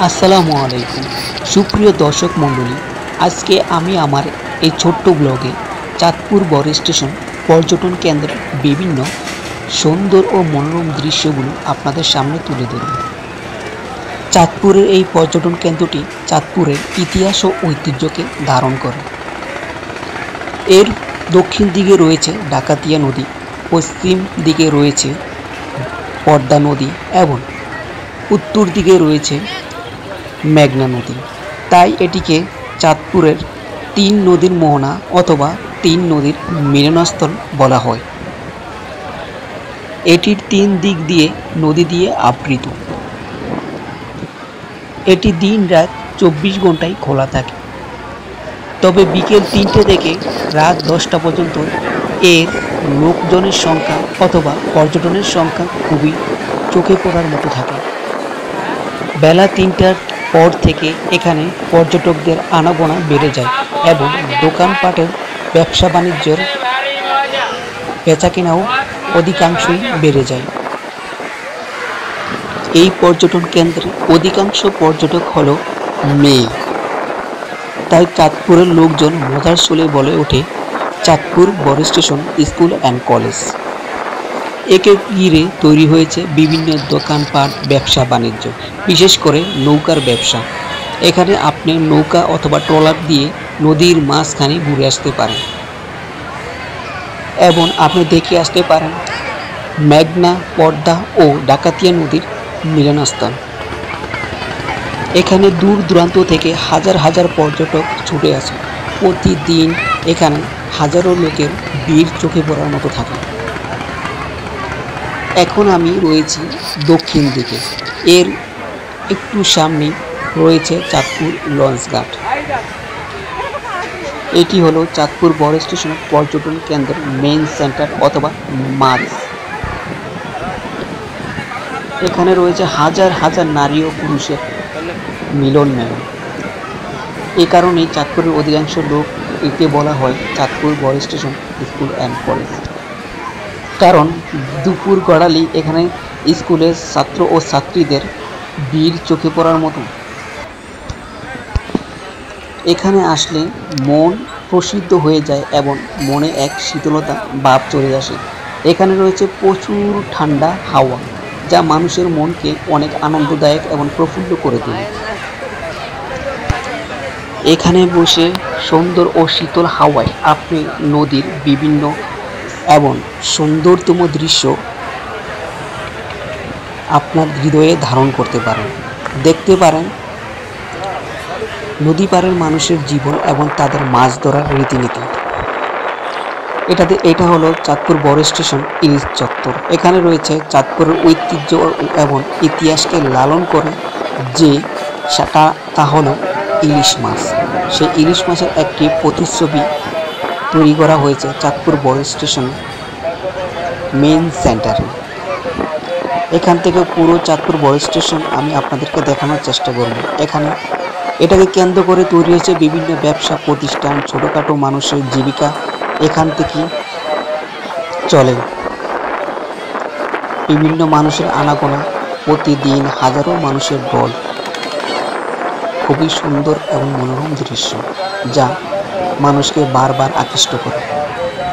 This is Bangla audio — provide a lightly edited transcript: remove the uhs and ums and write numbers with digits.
আসসালামু আলাইকুম সুপ্রিয় দর্শক মণ্ডলী। আজকে আমি আমার এই ছোট্ট ব্লগে চাঁদপুর বড় স্টেশন পর্যটন কেন্দ্রের বিভিন্ন সুন্দর ও মনোরম দৃশ্যগুলো আপনাদের সামনে তুলে ধরব। চাঁদপুরের এই পর্যটন কেন্দ্রটি চাঁদপুরের ইতিহাস ও ঐতিহ্যকে ধারণ করে। এর দক্ষিণ দিকে রয়েছে ডাকাতিয়া নদী, পশ্চিম দিকে রয়েছে পদ্মা নদী এবং উত্তর দিকে রয়েছে মেঘনা নদী। তাই এটিকে চাঁদপুরের তিন নদীর মোহনা অথবা তিন নদীর মিলনস্থল বলা হয়। এটির তিন দিক দিয়ে নদী দিয়ে আবৃত। এটি দিন রাত 24 ঘন্টায় খোলা থাকে, তবে বিকেল 3টে থেকে রাত 10টা পর্যন্ত এর লোকজনের সংখ্যা অথবা পর্যটনের সংখ্যা খুবই চোখে পড়ার মতো থাকে। বেলা 3টার পর থেকে এখানে পর্যটকদের আনাগোনা বেড়ে যায় এবং দোকানপাটের ব্যবসা বাণিজ্যের বেচাকেনাও অধিকাংশই বেড়ে যায়। এই পর্যটন কেন্দ্রে অধিকাংশ পর্যটক হলো মেয়ে, তাই চাঁদপুরের লোকজন মজার ছলে বলে ওঠে চাঁদপুর বড় স্টেশন স্কুল অ্যান্ড কলেজ। একে ঘিরে তৈরি হয়েছে বিভিন্ন দোকানপাট, ব্যবসা বাণিজ্য, বিশেষ করে নৌকার ব্যবসা। এখানে আপনি নৌকা অথবা ট্রলার দিয়ে নদীর মাঝখানে ঘুরে আসতে পারেন এবং আপনি দেখে আসতে পারেন মেঘনা, পদ্মা ও ডাকাতিয়া নদীর মিলনস্থল। এখানে দূর দূরান্ত থেকে হাজার হাজার পর্যটক ছুটে আসে। প্রতিদিন এখানে হাজারো লোকের ভিড় চোখে পড়ার মতো থাকে। এখন আমি রয়েছি দক্ষিণ দিকে। এর একটু সামনে রয়েছে চাঁদপুর লঞ্চঘাট। এটি হলো চাঁদপুর বড় স্টেশন পর্যটন কেন্দ্রের মেইন সেন্টার অথবা মাছ। এখানে রয়েছে হাজার হাজার নারী ও পুরুষের মিলন মেলা। এ কারণেই চাঁদপুরের অধিকাংশ লোক একে বলা হয় চাঁদপুর বড় স্টেশন স্কুল অ্যান্ড কলেজ। কারণ দুপুর গড়ালেই এখানে স্কুলের ছাত্র ও ছাত্রীদের ভিড় চোখে পড়ার মতো। এখানে আসলে মন প্রসিদ্ধ হয়ে যায় এবং মনে এক শীতলতা ভাব চলে আসে। এখানে রয়েছে প্রচুর ঠান্ডা হাওয়া, যা মানুষের মনকে অনেক আনন্দদায়ক এবং প্রফুল্ল করে তোলে। এখানে বসে সুন্দর ও শীতল হাওয়ায় আপনি নদীর বিভিন্ন এবং সুন্দরতম দৃশ্য আপনার হৃদয়ে ধারণ করতে পারেন। দেখতে পারেন নদী পাড়ের মানুষের জীবন এবং তাদের মাছ ধরার রীতিনীতি। এটা হলো চাঁদপুর বড় স্টেশন ইলিশ চত্বর। এখানে রয়েছে চাঁদপুরের ঐতিহ্য এবং ইতিহাসকে লালন করে যে তা হলো ইলিশ মাছ। সেই ইলিশ মাছের একটি প্রতিচ্ছবি তৈরি করা হয়েছে চাঁদপুর বড় স্টেশন মেইন সেন্টারে। এখান থেকে পুরো চাঁদপুর বড় স্টেশন আমি আপনাদেরকে দেখানোর চেষ্টা করব। এটাকে কেন্দ্র করে তৈরি হয়েছে বিভিন্ন ব্যবসা প্রতিষ্ঠান, ছোটোখাটো মানুষের জীবিকা এখান থেকে চলে। বিভিন্ন মানুষের আনাগোনা, প্রতিদিন হাজারো মানুষের দল। খুবই সুন্দর এবং মনোরম দৃশ্য, যা মানুষকে বারবার আকৃষ্ট করে।